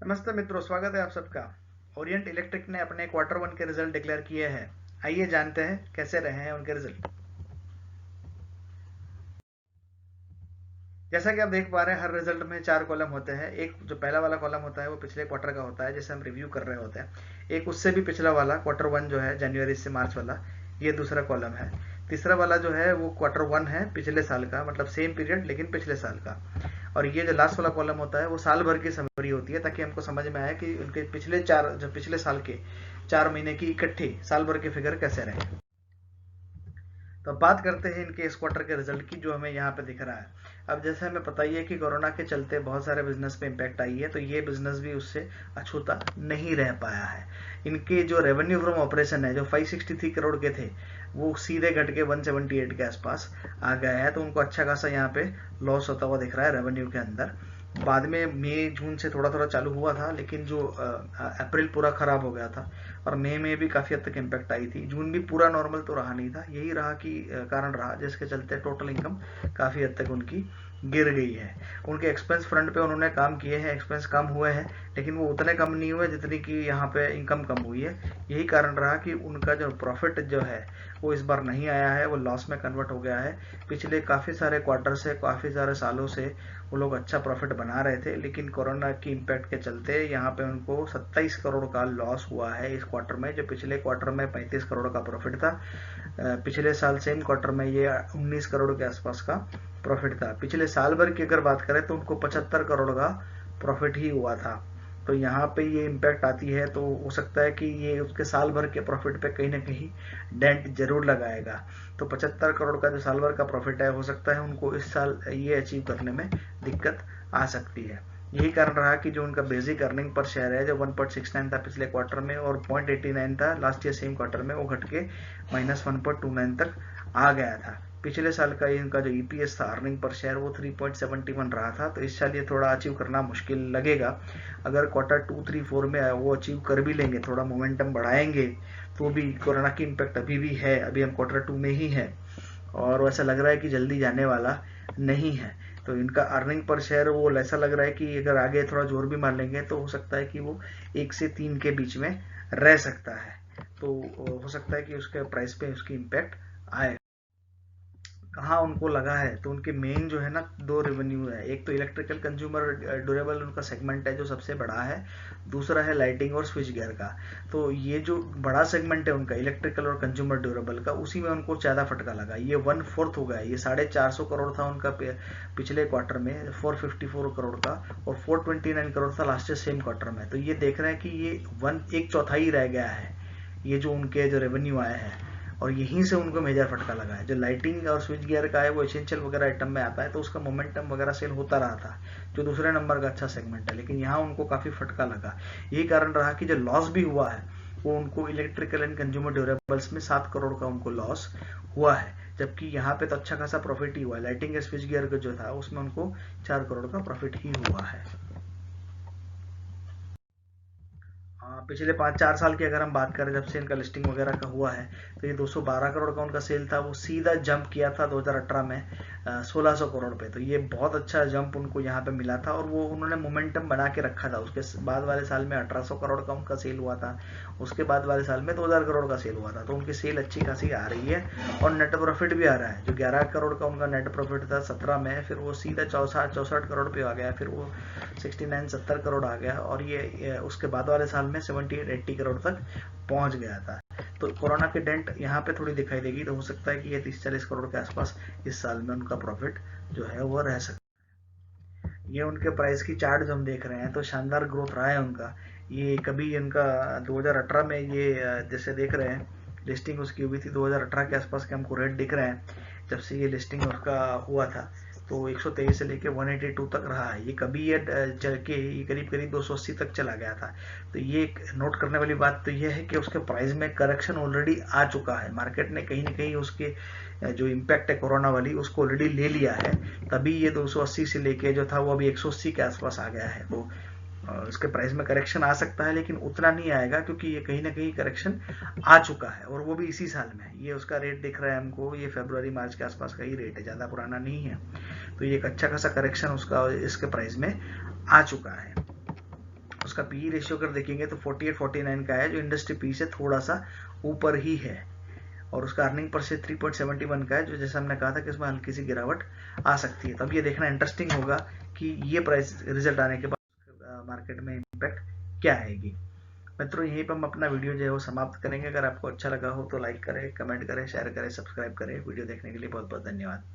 नमस्ते मित्रों, स्वागत है आप सबका। ओरिएंट इलेक्ट्रिक ने अपने Q1 के रिजल्ट डिक्लेयर किए हैं। आइए जानते हैं कैसे रहे हैं उनके रिजल्ट। जैसा कि आप देख पा रहे हैं, हर रिजल्ट में 4 कॉलम होते हैं। एक जो पहला वाला कॉलम होता है वो पिछले क्वार्टर का होता है, जैसे हम रिव्यू कर रहे होते हैं। एक उससे भी पिछला वाला Q1 जो है, जनवरी से मार्च वाला, ये दूसरा कॉलम है। तीसरा वाला जो है वो Q1 है पिछले साल का, मतलब सेम पीरियड लेकिन पिछले साल का। और ये जो लास्ट वाला कॉलम होता है वो साल भर की समरी होती है, ताकि हमको समझ में आए कि उनके पिछले साल के 4 महीने की इकट्ठी साल भर के फिगर कैसे रहे। तो अब बात करते हैं इनके इस क्वार्टर के रिजल्ट की, जो हमें यहाँ पे दिख रहा है। अब जैसे हमें पता ही है कि कोरोना के चलते बहुत सारे बिजनेस पे इम्पैक्ट आई है, तो ये बिजनेस भी उससे अछूता नहीं रह पाया है। इनके जो रेवेन्यू फ्रॉम ऑपरेशन है, जो 563 करोड़ के थे, वो सीधे घट के 178 के आसपास आ गया है। तो उनको अच्छा खासा यहाँ पे लॉस होता हुआ दिख रहा है रेवेन्यू के अंदर। बाद में मई जून से थोड़ा थोड़ा चालू हुआ था, लेकिन जो अप्रैल पूरा खराब हो गया था, और मई में भी काफ़ी हद तक इम्पैक्ट आई थी। जून भी पूरा नॉर्मल तो रहा नहीं था, यही रहा कि कारण रहा जिसके चलते टोटल इनकम काफ़ी हद तक उनकी गिर गई है। उनके एक्सपेंस फ्रंट पे उन्होंने काम किए हैं, एक्सपेंस कम हुए हैं, लेकिन वो उतने कम नहीं हुए जितनी कि यहाँ पे इनकम कम हुई है। यही कारण रहा कि उनका जो प्रॉफिट जो है वो इस बार नहीं आया है, वो लॉस में कन्वर्ट हो गया है। पिछले काफ़ी सारे क्वार्टर से, काफ़ी सारे सालों से वो लोग अच्छा प्रॉफिट बना रहे थे, लेकिन कोरोना की इम्पैक्ट के चलते यहाँ पे उनको 27 करोड़ का लॉस हुआ है इस क्वार्टर में, जो पिछले क्वार्टर में 35 करोड़ का प्रॉफिट था। पिछले साल सेम क्वार्टर में ये 19 करोड़ के आसपास का प्रॉफिट था। पिछले साल भर की अगर बात करें तो उनको 75 करोड़ का प्रॉफिट ही हुआ था। तो यहाँ पे ये इम्पैक्ट आती है, तो हो सकता है कि ये उसके साल भर के प्रॉफिट पे कहीं ना कहीं डेंट जरूर लगाएगा। तो 75 करोड़ का जो साल भर का प्रॉफिट है, हो सकता है उनको इस साल ये अचीव करने में दिक्कत आ सकती है। यही कारण रहा कि जो उनका बेसिक अर्निंग पर शेयर है, जो 1.69 था पिछले क्वार्टर में और 0.89 था लास्ट ईयर सेम क्वार्टर में, वो घट के -1.29 तक आ गया था। पिछले साल का इनका जो ईपीएस था, अर्निंग पर शेयर, वो 3.71 रहा था। तो इस साल ये थोड़ा अचीव करना मुश्किल लगेगा। अगर Q2, 3, 4 में वो अचीव कर भी लेंगे, थोड़ा मोमेंटम बढ़ाएंगे, तो भी कोरोना की इम्पैक्ट अभी भी है। अभी हम Q2 में ही है, और वैसा लग रहा है कि जल्दी जाने वाला नहीं है। तो इनका अर्निंग पर शेयर वो ऐसा लग रहा है कि अगर आगे थोड़ा जोर भी मार लेंगे तो हो सकता है कि वो 1 से 3 के बीच में रह सकता है। तो हो सकता है कि उसके प्राइस पे उसकी इम्पैक्ट आए। कहाँ उनको लगा है, तो उनके मेन जो है ना, 2 रेवेन्यू है। एक तो इलेक्ट्रिकल कंज्यूमर ड्यूरेबल उनका सेगमेंट है जो सबसे बड़ा है, दूसरा है लाइटिंग और स्विच गियर का। तो ये जो बड़ा सेगमेंट है उनका इलेक्ट्रिकल और कंज्यूमर ड्यूरेबल का, उसी में उनको ज़्यादा फटका लगा। ये 1/4 हो गया। ये 450 करोड़ था उनका पिछले क्वार्टर में, 454 करोड़ का, और 429 करोड़ था लास्ट ईयर सेम क्वार्टर में। तो ये देख रहे हैं कि ये 1/4 रह गया है, ये जो उनके जो रेवेन्यू आए हैं। और यहीं से उनको मेजर फटका लगा है। जो लाइटिंग और स्विच गियर का है वो एसेंशियल वगैरह आइटम में आता है, तो उसका मोमेंटम वगैरह सेल होता रहा था, जो दूसरे नंबर का अच्छा सेगमेंट है। लेकिन यहाँ उनको काफ़ी फटका लगा। यही कारण रहा कि जो लॉस भी हुआ है वो उनको इलेक्ट्रिकल एंड कंज्यूमर ड्यूरेबल्स में 7 करोड़ का उनको लॉस हुआ है, जबकि यहाँ पे तो अच्छा खासा प्रॉफिट ही हुआ है। लाइटिंग और स्विच गियर का जो था उसमें उनको 4 करोड़ का प्रॉफिट ही हुआ है। पिछले 5-4 साल की अगर हम बात करें, जब से इनका लिस्टिंग वगैरह का हुआ है, तो ये 212 करोड़ का उनका सेल था, वो सीधा जंप किया था 2018 में 1600 करोड़ पे। तो ये बहुत अच्छा जंप उनको यहाँ पे मिला था, और वो उन्होंने मोमेंटम बना के रखा था। उसके बाद वाले साल में 1800 करोड़ का उनका सेल हुआ था, उसके बाद वाले साल में 2000 करोड़ का सेल हुआ था। तो उनकी सेल अच्छी खासी आ रही है, और नेट प्रॉफिट भी आ रहा है। जो 11 करोड़ का उनका नेट प्रॉफिट था 17 में, फिर वो सीधा 64 करोड़ पे आ गया, फिर वो 69-70 करोड़ आ गया, और ये उसके बाद वाले साल में 78-80 करोड़ तक पहुंच गया था। तो कोरोना के डेंट यहाँ पे थोड़ी दिखाई देगी, तो हो सकता है कि ये 30-40 करोड़ के आसपास इस साल में उनका प्रॉफिट जो है वो रह सकता है। ये उनके प्राइस की चार्ट जो हम देख रहे हैं, तो शानदार ग्रोथ रहा है उनका। ये कभी इनका 2018 में ये जैसे देख रहे हैं, लिस्टिंग उसकी हुई थी 2018 के आसपास के हमको रेट दिख रहे हैं, जब से ये लिस्टिंग उसका हुआ था। तो 123 से लेके 182 तक रहा है। ये कभी ये चल के ये करीब करीब 280 तक चला गया था। तो ये एक नोट करने वाली बात तो ये है कि उसके प्राइस में करेक्शन ऑलरेडी आ चुका है। मार्केट ने कहीं ना कहीं उसके जो इम्पैक्ट है कोरोना वाली, उसको ऑलरेडी ले लिया है। तभी ये 280 से लेके जो था वो अभी 180 के आसपास आ गया है। तो इसके प्राइस में करेक्शन आ सकता है, लेकिन उतना नहीं आएगा, क्योंकि ये कहीं ना कहीं करेक्शन आ चुका है, और वो भी इसी साल में। ये उसका रेट दिख रहा है हमको, ये फरवरी मार्च के आसपास का ही रेट है, ज़्यादा पुराना नहीं है। तो ये एक अच्छा खासा करेक्शन उसका इसके प्राइस में आ चुका है। उसका पीई रेशियो अगर देखेंगे तो 48-49 का है, जो इंडस्ट्री पी से थोड़ा सा ऊपर ही है। और उसका अर्निंग पर से 3.71 का है, जो जैसे हमने कहा था कि इसमें हल्की सी गिरावट आ सकती है। तो अब ये देखना इंटरेस्टिंग होगा कि ये प्राइस रिजल्ट आने के बाद मार्केट में इम्पैक्ट क्या आएगी। मित्रों, यहीं पर हम अपना वीडियो जो है वो समाप्त करेंगे। अगर आपको अच्छा लगा हो तो लाइक करें, कमेंट करें, शेयर करें, सब्सक्राइब करें। वीडियो देखने के लिए बहुत बहुत धन्यवाद।